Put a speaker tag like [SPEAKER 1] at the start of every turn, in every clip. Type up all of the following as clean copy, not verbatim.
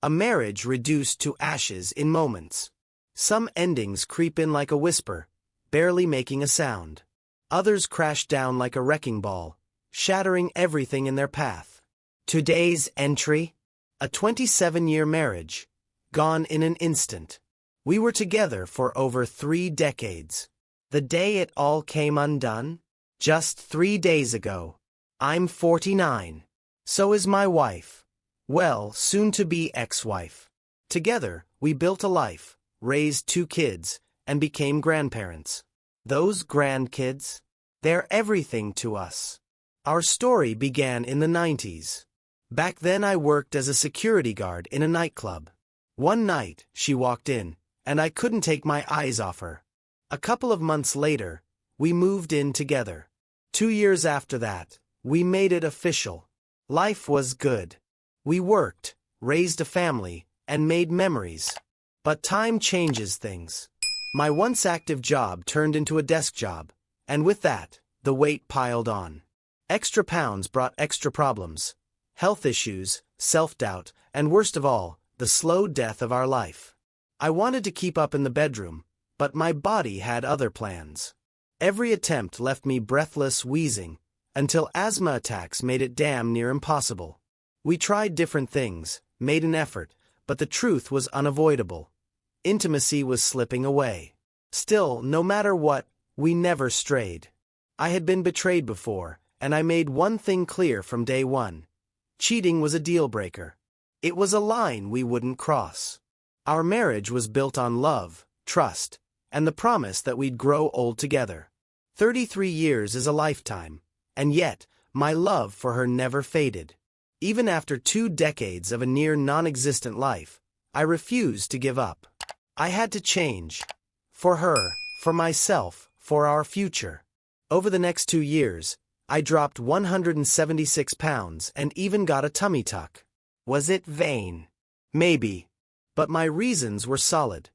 [SPEAKER 1] A marriage reduced to ashes in moments. Some endings creep in like a whisper, barely making a sound. Others crash down like a wrecking ball, shattering everything in their path. Today's entry? A 27-year marriage, gone in an instant. We were together for over 3 decades. The day it all came undone? Just 3 days ago. I'm 49. So is my wife. Well, soon-to-be ex-wife. Together, we built a life, raised 2 kids, and became grandparents. Those grandkids? They're everything to us. Our story began in the 90s. Back then I worked as a security guard in a nightclub. One night, she walked in, and I couldn't take my eyes off her. A couple of months later, we moved in together. 2 years after that, we made it official. Life was good. We worked, raised a family, and made memories. But time changes things. My once active job turned into a desk job, and with that, the weight piled on. Extra pounds brought extra problems. Health issues, self-doubt, and worst of all, the slow death of our life. I wanted to keep up in the bedroom, but my body had other plans. Every attempt left me breathless, wheezing, until asthma attacks made it damn near impossible. We tried different things, made an effort, but the truth was unavoidable. Intimacy was slipping away. Still, no matter what, we never strayed. I had been betrayed before, and I made one thing clear from day one. Cheating was a deal-breaker. It was a line we wouldn't cross. Our marriage was built on love, trust, and the promise that we'd grow old together. 33 years is a lifetime, and yet, my love for her never faded. Even after 2 decades of a near non-existent life, I refused to give up. I had to change. For her, for myself, for our future. Over the next 2 years, I dropped 176 pounds and even got a tummy tuck. Was it vain? Maybe. But my reasons were solid.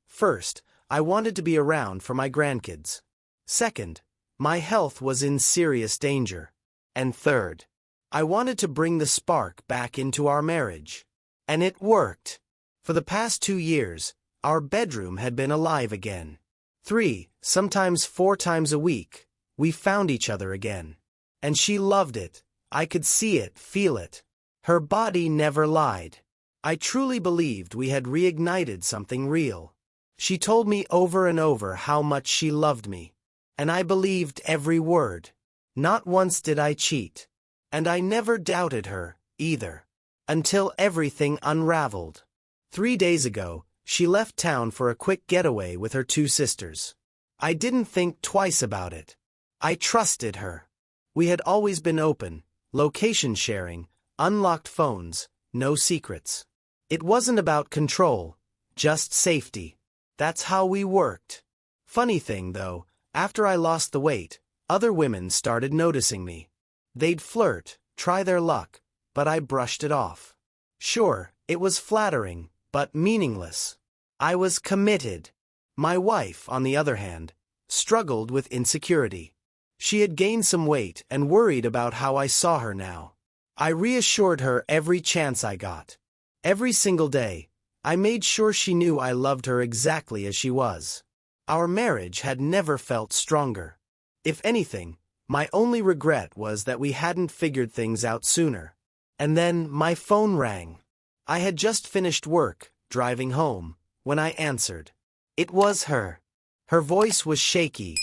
[SPEAKER 1] First, I wanted to be around for my grandkids. Second, my health was in serious danger. And third, I wanted to bring the spark back into our marriage. And it worked. For the past 2 years, our bedroom had been alive again. 3, sometimes 4 times a week, we found each other again. And she loved it. I could see it, feel it. Her body never lied. I truly believed we had reignited something real. She told me over and over how much she loved me. And I believed every word. Not once did I cheat. And I never doubted her, either. Until everything unraveled. 3 days ago, she left town for a quick getaway with her 2 sisters. I didn't think twice about it. I trusted her. We had always been open, location sharing, unlocked phones, no secrets. It wasn't about control, just safety. That's how we worked. Funny thing though, after I lost the weight, other women started noticing me. They'd flirt, try their luck, but I brushed it off. Sure, it was flattering, but meaningless. I was committed. My wife, on the other hand, struggled with insecurity. She had gained some weight and worried about how I saw her now. I reassured her every chance I got. Every single day, I made sure she knew I loved her exactly as she was. Our marriage had never felt stronger. If anything, my only regret was that we hadn't figured things out sooner. And then my phone rang. I had just finished work, driving home, when I answered. It was her. Her voice was shaky,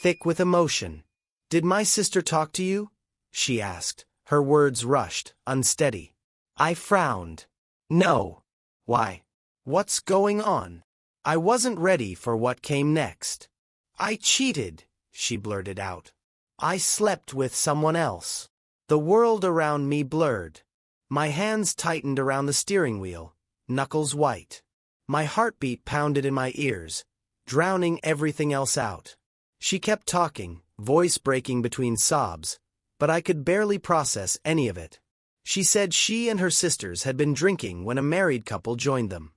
[SPEAKER 1] thick with emotion. "Did my sister talk to you?" she asked, her words rushed, unsteady. I frowned. No. Why? What's going on? I wasn't ready for what came next. "I cheated," she blurted out. "I slept with someone else." The world around me blurred. My hands tightened around the steering wheel, knuckles white. My heartbeat pounded in my ears, drowning everything else out. She kept talking, voice breaking between sobs, but I could barely process any of it. She said she and her sisters had been drinking when a married couple joined them.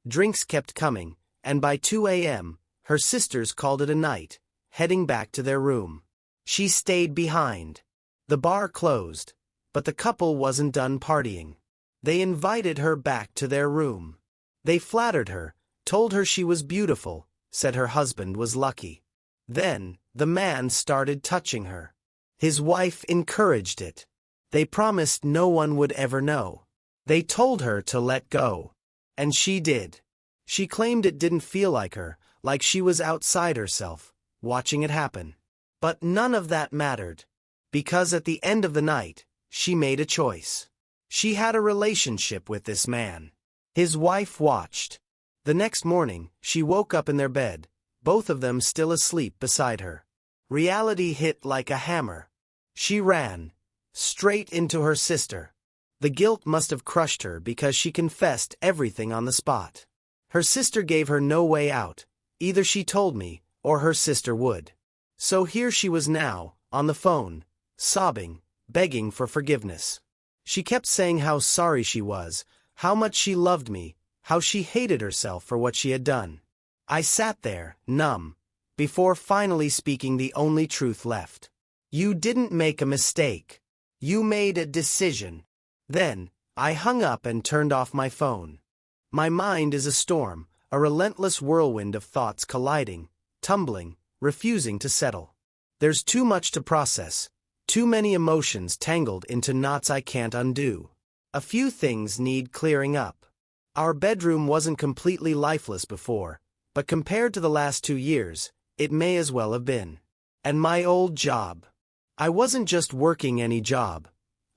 [SPEAKER 1] Drinks kept coming, and by 2 a.m., her sisters called it a night, heading back to their room. She stayed behind. The bar closed, but the couple wasn't done partying. They invited her back to their room. They flattered her, told her she was beautiful, said her husband was lucky. Then, the man started touching her. His wife encouraged it. They promised no one would ever know. They told her to let go. And she did. She claimed it didn't feel like her, like she was outside herself, watching it happen. But none of that mattered. Because at the end of the night, she made a choice. She had a relationship with this man. His wife watched. The next morning, she woke up in their bed, both of them still asleep beside her. Reality hit like a hammer. She ran, straight into her sister. The guilt must have crushed her because she confessed everything on the spot. Her sister gave her no way out. Either she told me, or her sister would. So here she was now, on the phone, sobbing, begging for forgiveness. She kept saying how sorry she was, how much she loved me, how she hated herself for what she had done. I sat there, numb, before finally speaking the only truth left. You didn't make a mistake. You made a decision. Then, I hung up and turned off my phone. My mind is a storm, a relentless whirlwind of thoughts colliding, tumbling, refusing to settle. There's too much to process, too many emotions tangled into knots I can't undo. A few things need clearing up. Our bedroom wasn't completely lifeless before, but compared to the last 2 years, it may as well have been. And my old job. I wasn't just working any job.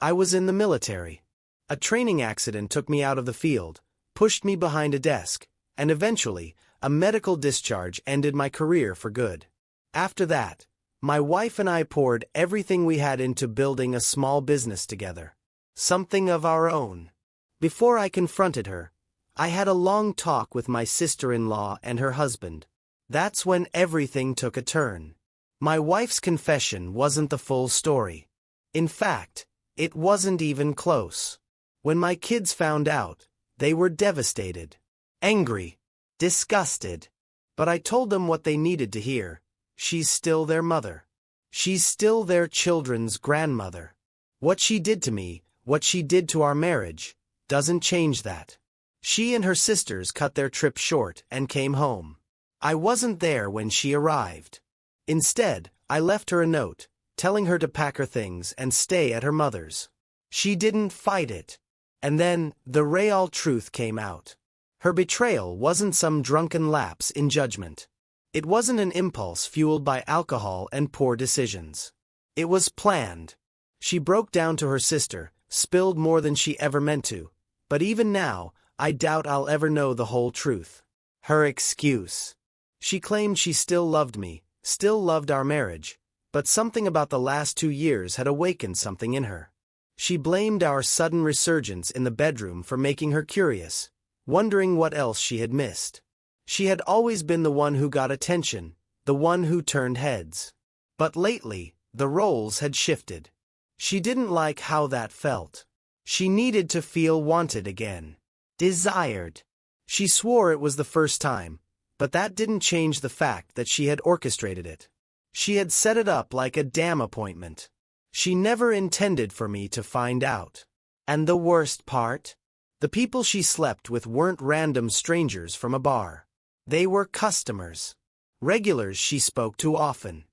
[SPEAKER 1] I was in the military. A training accident took me out of the field, pushed me behind a desk, and eventually, a medical discharge ended my career for good. After that, my wife and I poured everything we had into building a small business together. Something of our own. Before I confronted her, I had a long talk with my sister-in-law and her husband. That's when everything took a turn. My wife's confession wasn't the full story. In fact, it wasn't even close. When my kids found out, they were devastated, angry, disgusted. But I told them what they needed to hear. She's still their mother. She's still their children's grandmother. What she did to me, what she did to our marriage, doesn't change that. She and her sisters cut their trip short and came home. I wasn't there when she arrived. Instead, I left her a note, telling her to pack her things and stay at her mother's. She didn't fight it. And then, the real truth came out. Her betrayal wasn't some drunken lapse in judgment. It wasn't an impulse fueled by alcohol and poor decisions. It was planned. She broke down to her sister, spilled more than she ever meant to. But even now, I doubt I'll ever know the whole truth. Her excuse. She claimed she still loved me, still loved our marriage, but something about the last 2 years had awakened something in her. She blamed our sudden resurgence in the bedroom for making her curious, wondering what else she had missed. She had always been the one who got attention, the one who turned heads. But lately, the roles had shifted. She didn't like how that felt. She needed to feel wanted again. Desired. She swore it was the first time, but that didn't change the fact that she had orchestrated it. She had set it up like a damn appointment. She never intended for me to find out. And the worst part? The people she slept with weren't random strangers from a bar. They were customers. Regulars she spoke to often.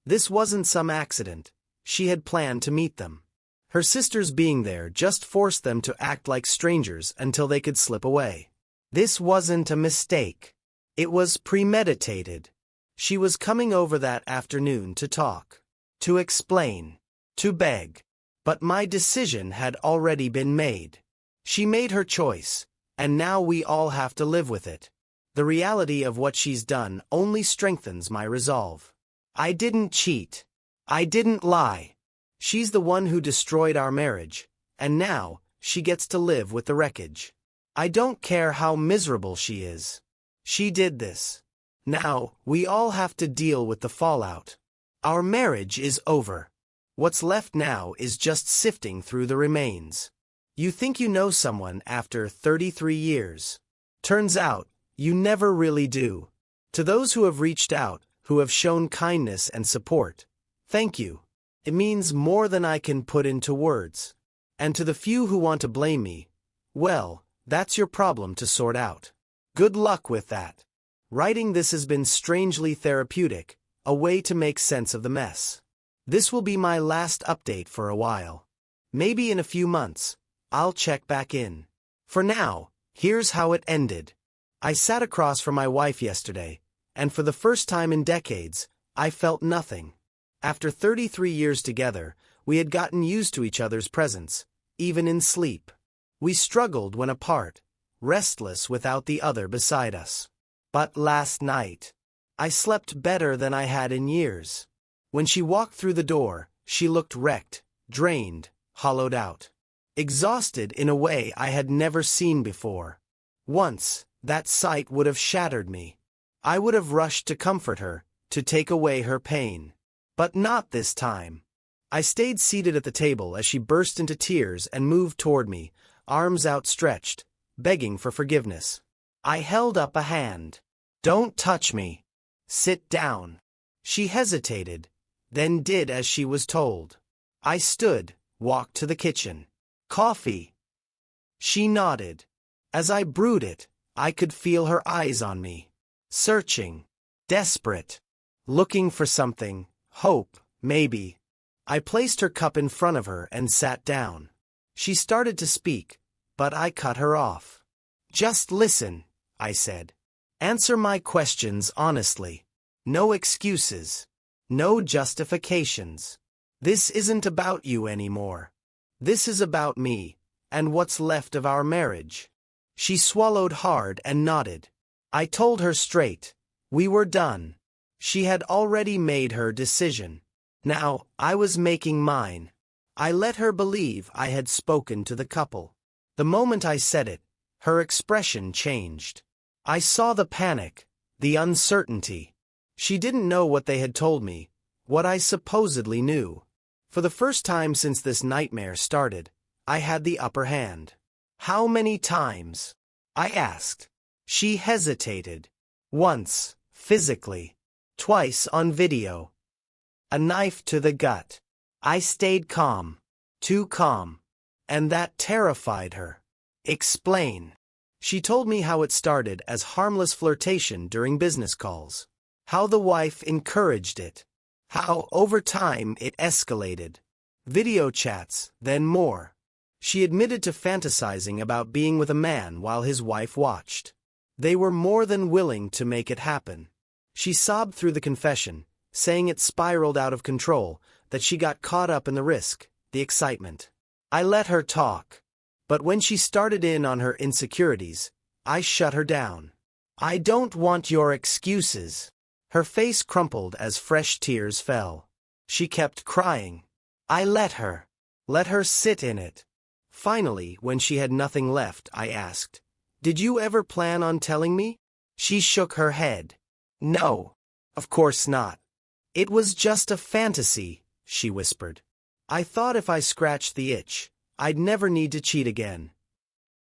[SPEAKER 1] This wasn't some accident. She had planned to meet them. Her sisters being there just forced them to act like strangers until they could slip away. This wasn't a mistake. It was premeditated. She was coming over that afternoon to talk, to explain, to beg. But my decision had already been made. She made her choice, and now we all have to live with it. The reality of what she's done only strengthens my resolve. I didn't cheat. I didn't lie. She's the one who destroyed our marriage, and now, she gets to live with the wreckage. I don't care how miserable she is. She did this. Now, we all have to deal with the fallout. Our marriage is over. What's left now is just sifting through the remains. You think you know someone after 33 years. Turns out, you never really do. To those who have reached out, who have shown kindness and support, thank you. It means more than I can put into words. And to the few who want to blame me, Well, that's your problem to sort out. Good luck with that. Writing this has been strangely therapeutic, a way to make sense of the mess. This will be my last update for a while. Maybe in a few months, I'll check back in. For now, here's how it ended. I sat across from my wife yesterday, and for the first time in decades, I felt nothing. After 33 years together, we had gotten used to each other's presence, even in sleep. We struggled when apart, restless without the other beside us. But last night, I slept better than I had in years. When she walked through the door, she looked wrecked, drained, hollowed out. Exhausted in a way I had never seen before. Once, that sight would have shattered me. I would have rushed to comfort her, to take away her pain. But not this time. I stayed seated at the table as she burst into tears and moved toward me, arms outstretched, begging for forgiveness. I held up a hand. "Don't touch me. Sit down." She hesitated, then did as she was told. I stood, walked to the kitchen. "Coffee." She nodded. As I brewed it, I could feel her eyes on me. Searching. Desperate. Looking for something. Hope, maybe. I placed her cup in front of her and sat down. She started to speak, but I cut her off. "Just listen," I said. "Answer my questions honestly. No excuses. No justifications. This isn't about you anymore. This is about me, and what's left of our marriage." She swallowed hard and nodded. I told her straight. We were done. She had already made her decision. Now, I was making mine. I let her believe I had spoken to the couple. The moment I said it, her expression changed. I saw the panic, the uncertainty. She didn't know what they had told me, what I supposedly knew. For the first time since this nightmare started, I had the upper hand. "How many times?" I asked. She hesitated. "Once, physically. Twice on video. A knife to the gut." I stayed calm. Too calm. And that terrified her. "Explain." She told me how it started as harmless flirtation during business calls. How the wife encouraged it. How, over time, it escalated. Video chats, then more. She admitted to fantasizing about being with a man while his wife watched. They were more than willing to make it happen. She sobbed through the confession, saying it spiraled out of control, that she got caught up in the risk, the excitement. I let her talk. But when she started in on her insecurities, I shut her down. "I don't want your excuses." Her face crumpled as fresh tears fell. She kept crying. I let her. Let her sit in it. Finally, when she had nothing left, I asked, "Did you ever plan on telling me?" She shook her head. "No, of course not. It was just a fantasy," she whispered. "I thought if I scratched the itch, I'd never need to cheat again."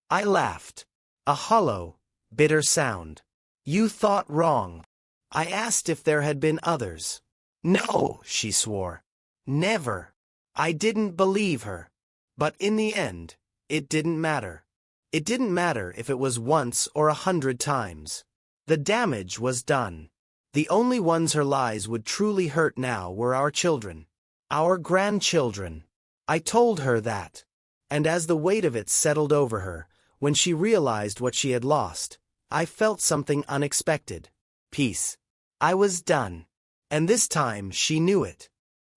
[SPEAKER 1] I laughed. A hollow, bitter sound. "You thought wrong." I asked if there had been others. "No," she swore. "Never." I didn't believe her. But in the end, it didn't matter. It didn't matter if it was once or 100 times. The damage was done. The only ones her lies would truly hurt now were our children. Our grandchildren. I told her that. And as the weight of it settled over her, when she realized what she had lost, I felt something unexpected. Peace. I was done. And this time she knew it.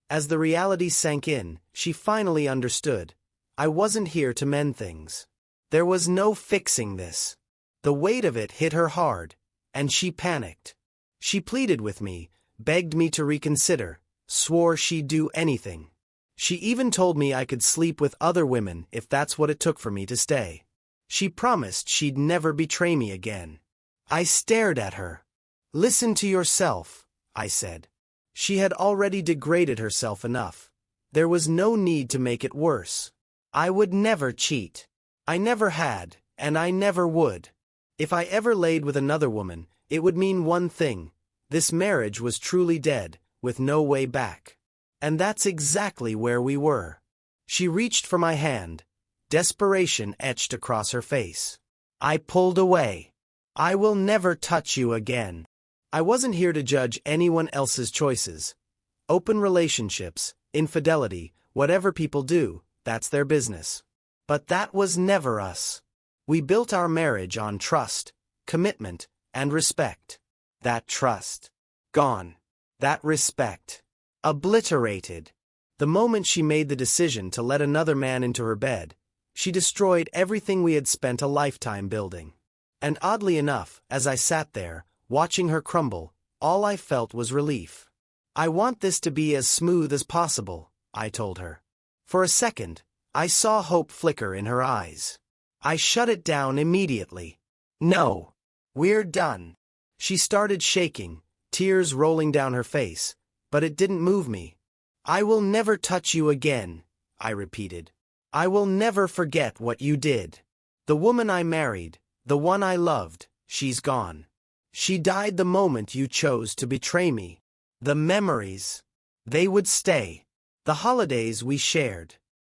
[SPEAKER 1] As the reality sank in, she finally understood. I wasn't here to mend things. There was no fixing this. The weight of it hit her hard, and she panicked. She pleaded with me, begged me to reconsider, swore she'd do anything. She even told me I could sleep with other women if that's what it took for me to stay. She promised she'd never betray me again. I stared at her. "Listen to yourself," I said. She had already degraded herself enough. There was no need to make it worse. I would never cheat. I never had, and I never would. If I ever laid with another woman, it would mean one thing. This marriage was truly dead, with no way back. And that's exactly where we were. She reached for my hand, desperation etched across her face. I pulled away. I will never touch you again. I wasn't here to judge anyone else's choices. Open relationships, infidelity, whatever people do, that's their business. But that was never us. We built our marriage on trust, commitment, and respect. That trust. Gone. That respect. Obliterated. The moment she made the decision to let another man into her bed, she destroyed everything we had spent a lifetime building. And oddly enough, as I sat there, watching her crumble, all I felt was relief. I want this to be as smooth as possible, I told her. For a second, I saw hope flicker in her eyes. I shut it down immediately. No. We're done. She started shaking, tears rolling down her face, but it didn't move me. I will never touch you again, I repeated. I will never forget what you did. The woman I married, the one I loved, she's gone. She died the moment you chose to betray me. The memories. They would stay. The holidays we shared.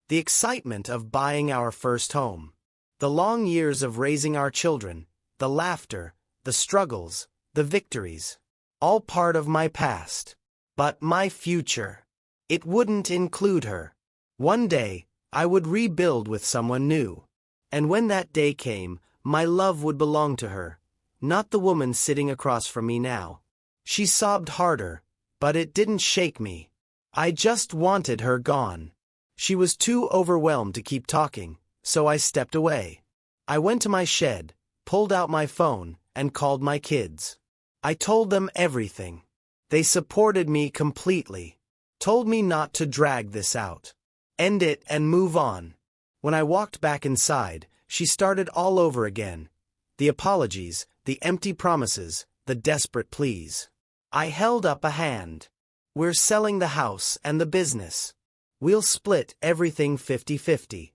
[SPEAKER 1] The excitement of buying our first home. The long years of raising our children. The laughter, the struggles, the victories. All part of my past. But my future. It wouldn't include her. One day, I would rebuild with someone new. And when that day came, my love would belong to her. Not the woman sitting across from me now. She sobbed harder, but it didn't shake me. I just wanted her gone. She was too overwhelmed to keep talking, so I stepped away. I went to my shed, pulled out my phone, and called my kids. I told them everything. They supported me completely. Told me not to drag this out. End it and move on. When I walked back inside, she started all over again. The apologies, the empty promises, the desperate pleas. I held up a hand. We're selling the house and the business. We'll split everything 50-50.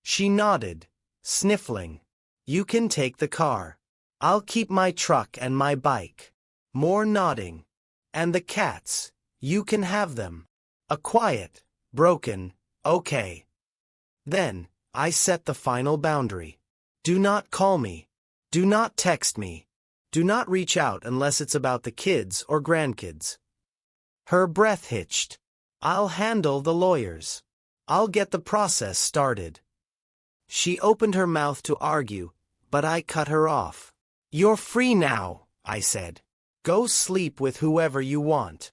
[SPEAKER 1] She nodded, sniffling. You can take the car. I'll keep my truck and my bike. More nodding. And the cats, you can have them. A quiet, broken, okay. Then, I set the final boundary. Do not call me. Do not text me. Do not reach out unless it's about the kids or grandkids. Her breath hitched. I'll handle the lawyers. I'll get the process started. She opened her mouth to argue, but I cut her off. You're free now, I said. Go sleep with whoever you want.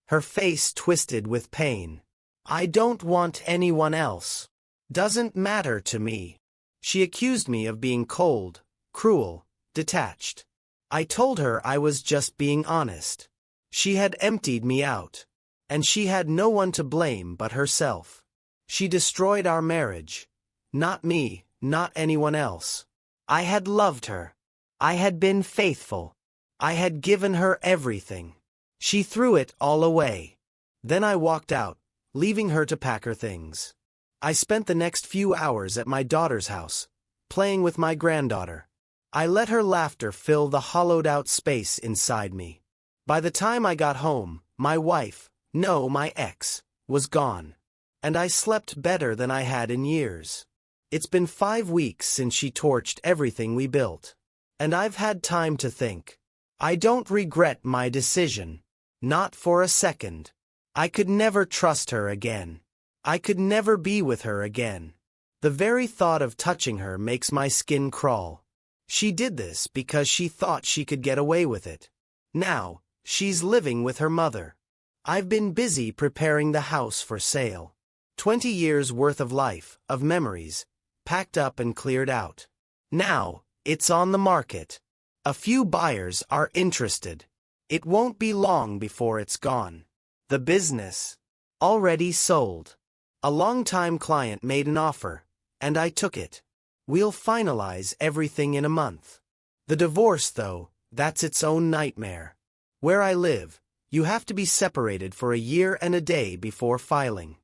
[SPEAKER 1] Her face twisted with pain. I don't want anyone else. Doesn't matter to me. She accused me of being cold, cruel, detached. I told her I was just being honest. She had emptied me out. And she had no one to blame but herself. She destroyed our marriage. Not me, not anyone else. I had loved her. I had been faithful. I had given her everything. She threw it all away. Then I walked out, leaving her to pack her things. I spent the next few hours at my daughter's house, playing with my granddaughter. I let her laughter fill the hollowed-out space inside me. By the time I got home, my wife, no, my ex, was gone. And I slept better than I had in years. It's been 5 weeks since she torched everything we built. And I've had time to think. I don't regret my decision. Not for a second. I could never trust her again. I could never be with her again. The very thought of touching her makes my skin crawl. She did this because she thought she could get away with it. Now, she's living with her mother. I've been busy preparing the house for sale. 20 years worth of life, of memories, packed up and cleared out. Now, it's on the market. A few buyers are interested. It won't be long before it's gone. The business. Already sold. A longtime client made an offer, and I took it. We'll finalize everything in a month. The divorce, though, that's its own nightmare. Where I live, you have to be separated for a year and a day before filing.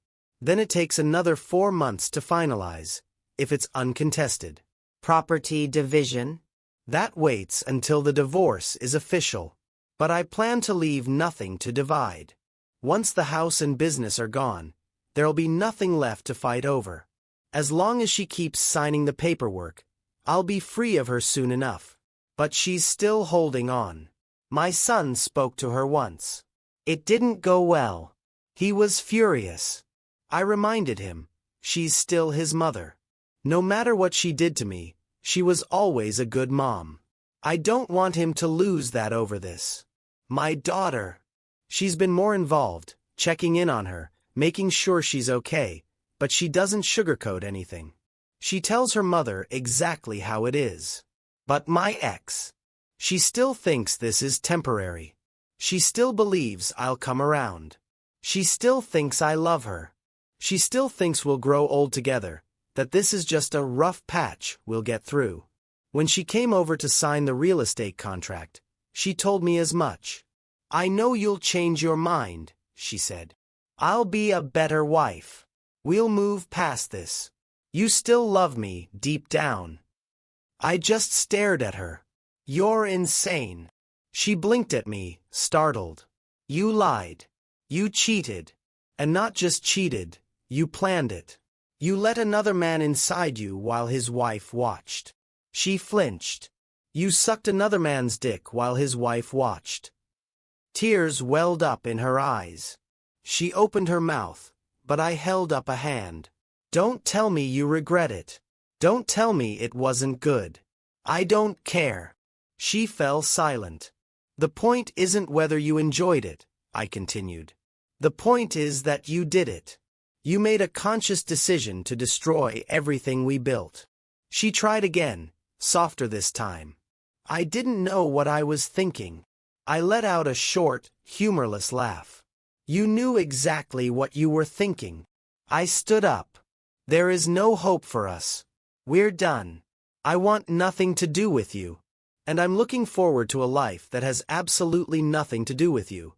[SPEAKER 1] Then it takes another 4 months to finalize, if it's uncontested. Property division? That waits until the divorce is official. But I plan to leave nothing to divide. Once the house and business are gone, there'll be nothing left to fight over. As long as she keeps signing the paperwork, I'll be free of her soon enough. But she's still holding on. My son spoke to her once. It didn't go well. He was furious. I reminded him, she's still his mother. No matter what she did to me, she was always a good mom. I don't want him to lose that over this. My daughter. She's been more involved, checking in on her, making sure she's okay, but she doesn't sugarcoat anything. She tells her mother exactly how it is. But my ex. She still thinks this is temporary. She still believes I'll come around. She still thinks I love her. She still thinks we'll grow old together, that this is just a rough patch we'll get through. When she came over to sign the real estate contract, she told me as much. I know you'll change your mind, she said. I'll be a better wife. We'll move past this. You still love me deep down. I just stared at her. You're insane. She blinked at me, startled. You lied. You cheated. And not just cheated, you planned it. You let another man inside you while his wife watched. She flinched. You sucked another man's dick while his wife watched. Tears welled up in her eyes. She opened her mouth, but I held up a hand. Don't tell me you regret it. Don't tell me it wasn't good. I don't care. She fell silent. The point isn't whether you enjoyed it, I continued. The point is that you did it. You made a conscious decision to destroy everything we built. She tried again, softer this time. I didn't know what I was thinking. I let out a short, humorless laugh. You knew exactly what you were thinking. I stood up. There is no hope for us. We're done. I want nothing to do with you. And I'm looking forward to a life that has absolutely nothing to do with you.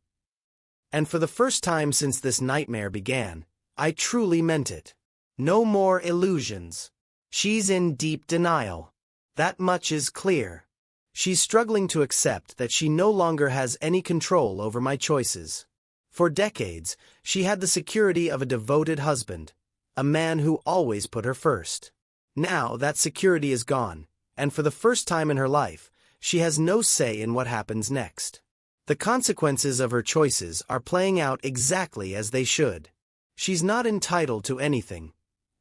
[SPEAKER 1] And for the first time since this nightmare began, I truly meant it. No more illusions. She's in deep denial. That much is clear. She's struggling to accept that she no longer has any control over my choices. For decades, she had the security of a devoted husband, a man who always put her first. Now that security is gone, and for the first time in her life, she has no say in what happens next. The consequences of her choices are playing out exactly as they should. She's not entitled to anything.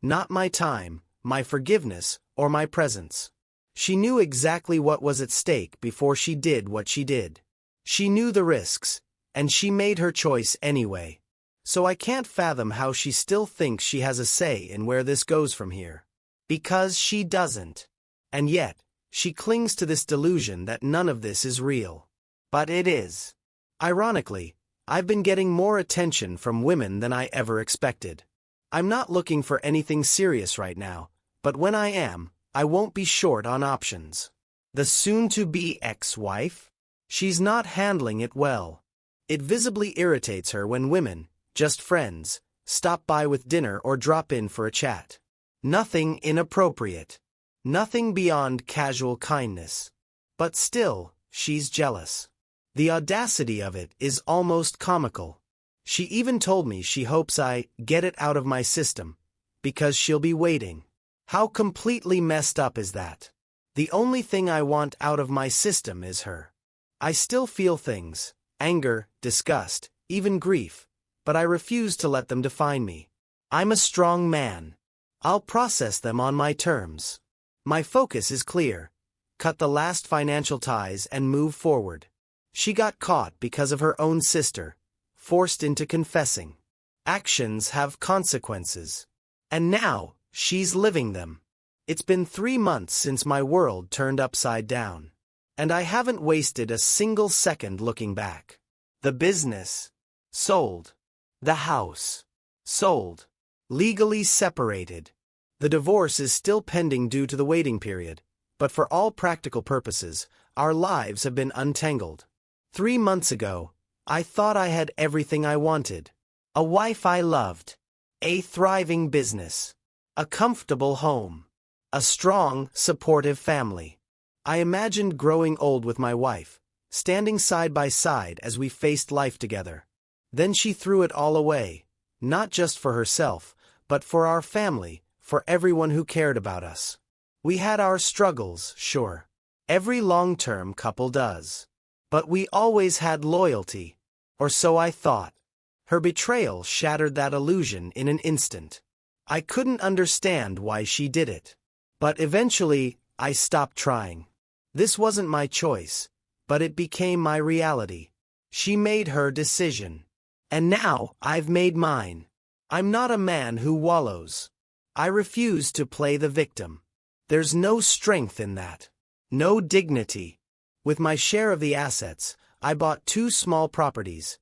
[SPEAKER 1] Not my time, my forgiveness, or my presence. She knew exactly what was at stake before she did what she did. She knew the risks, and she made her choice anyway. So I can't fathom how she still thinks she has a say in where this goes from here. Because she doesn't. And yet, she clings to this delusion that none of this is real. But it is. Ironically, I've been getting more attention from women than I ever expected. I'm not looking for anything serious right now, but when I am, I won't be short on options. The soon-to-be ex-wife? She's not handling it well. It visibly irritates her when women, just friends, stop by with dinner or drop in for a chat. Nothing inappropriate. Nothing beyond casual kindness. But still, she's jealous. The audacity of it is almost comical. She even told me she hopes I get it out of my system, because she'll be waiting. How completely messed up is that? The only thing I want out of my system is her. I still feel things, anger, disgust, even grief, but I refuse to let them define me. I'm a strong man. I'll process them on my terms. My focus is clear. Cut the last financial ties and move forward. She got caught because of her own sister, forced into confessing. Actions have consequences. And now, she's living them. It's been 3 months since my world turned upside down. And I haven't wasted a single second looking back. The business. Sold. The house. Sold. Legally separated. The divorce is still pending due to the waiting period, but for all practical purposes, our lives have been untangled. 3 months ago, I thought I had everything I wanted. A wife I loved. A thriving business. A comfortable home. A strong, supportive family. I imagined growing old with my wife, standing side by side as we faced life together. Then she threw it all away, not just for herself, but for our family, for everyone who cared about us. We had our struggles, sure. Every long-term couple does. But we always had loyalty. Or so I thought. Her betrayal shattered that illusion in an instant. I couldn't understand why she did it. But eventually, I stopped trying. This wasn't my choice, but it became my reality. She made her decision. And now, I've made mine. I'm not a man who wallows. I refuse to play the victim. There's no strength in that. No dignity. With my share of the assets, I bought 2 small properties,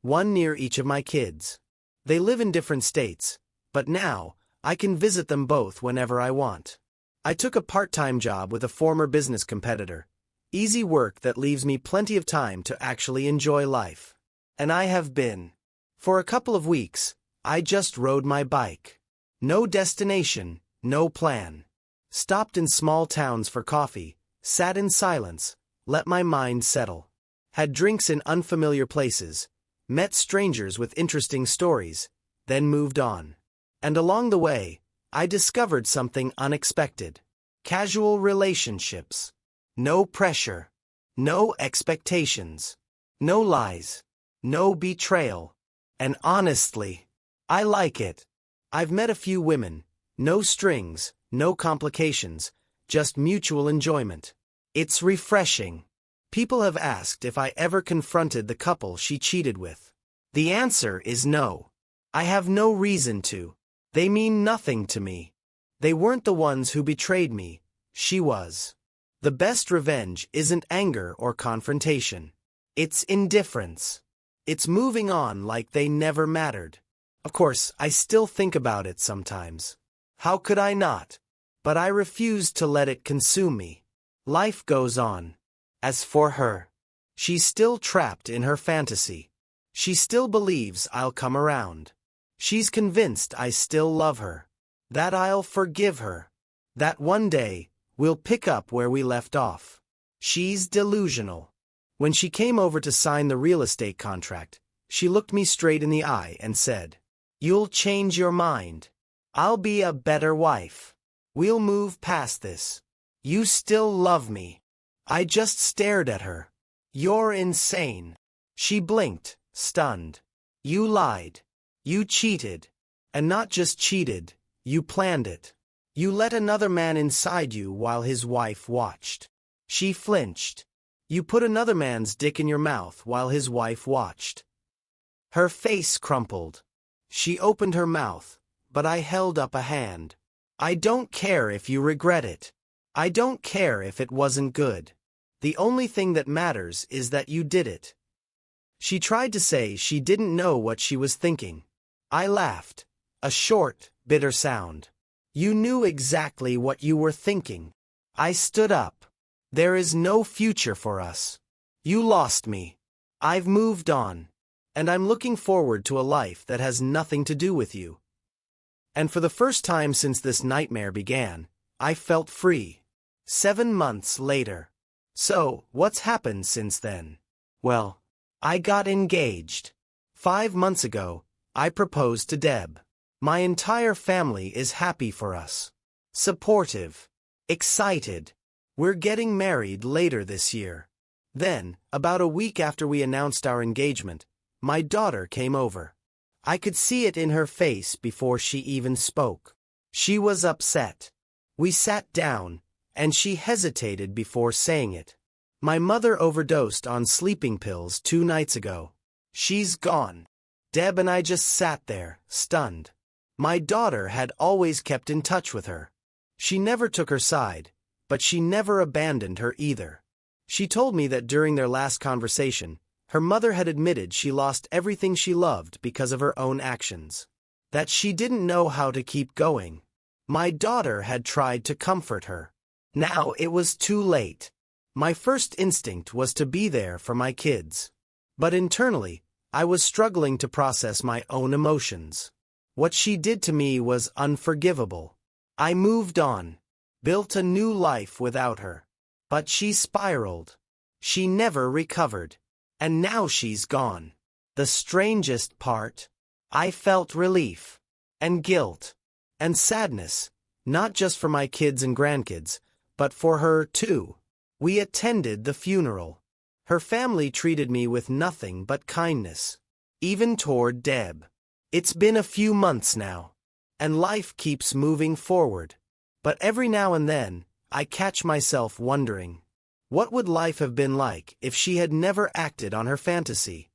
[SPEAKER 1] one near each of my kids. They live in different states, but now, I can visit them both whenever I want. I took a part-time job with a former business competitor. Easy work that leaves me plenty of time to actually enjoy life. And I have been. For a couple of weeks, I just rode my bike. No destination, no plan. Stopped in small towns for coffee, sat in silence, let my mind settle. Had drinks in unfamiliar places, met strangers with interesting stories, then moved on. And along the way, I discovered something unexpected. Casual relationships. No pressure. No expectations. No lies. No betrayal. And honestly, I like it. I've met a few women. No strings, no complications, just mutual enjoyment. It's refreshing. People have asked if I ever confronted the couple she cheated with. The answer is no. I have no reason to. They mean nothing to me. They weren't the ones who betrayed me. She was. The best revenge isn't anger or confrontation. It's indifference. It's moving on like they never mattered. Of course, I still think about it sometimes. How could I not? But I refuse to let it consume me. Life goes on. As for her, she's still trapped in her fantasy. She still believes I'll come around. She's convinced I still love her. That I'll forgive her. That one day, we'll pick up where we left off. She's delusional. When she came over to sign the real estate contract, she looked me straight in the eye and said, "You'll change your mind. I'll be a better wife. We'll move past this. You still love me." I just stared at her. "You're insane." She blinked, stunned. "You lied. You cheated. And not just cheated, you planned it. You let another man inside you while his wife watched." She flinched. "You put another man's dick in your mouth while his wife watched." Her face crumpled. She opened her mouth, but I held up a hand. "I don't care if you regret it. I don't care if it wasn't good. The only thing that matters is that you did it." She tried to say she didn't know what she was thinking. I laughed. A short, bitter sound. "You knew exactly what you were thinking." I stood up. "There is no future for us. You lost me. I've moved on. And I'm looking forward to a life that has nothing to do with you." And for the first time since this nightmare began, I felt free. 7 months later. So, what's happened since then? Well, I got engaged. 5 months ago, I proposed to Deb. My entire family is happy for us. Supportive. Excited. We're getting married later this year. Then, about a week after we announced our engagement, my daughter came over. I could see it in her face before she even spoke. She was upset. We sat down, and she hesitated before saying it. "My mother overdosed on sleeping pills 2 nights ago. She's gone." Deb and I just sat there, stunned. My daughter had always kept in touch with her. She never took her side, but she never abandoned her either. She told me that during their last conversation, her mother had admitted she lost everything she loved because of her own actions. That she didn't know how to keep going. My daughter had tried to comfort her. Now it was too late. My first instinct was to be there for my kids. But internally, I was struggling to process my own emotions. What she did to me was unforgivable. I moved on, built a new life without her. But she spiraled. She never recovered. And now she's gone. The strangest part? I felt relief. And guilt. And sadness, not just for my kids and grandkids, but for her too. We attended the funeral. Her family treated me with nothing but kindness. Even toward Deb. It's been a few months now. And life keeps moving forward. But every now and then, I catch myself wondering, what would life have been like if she had never acted on her fantasy?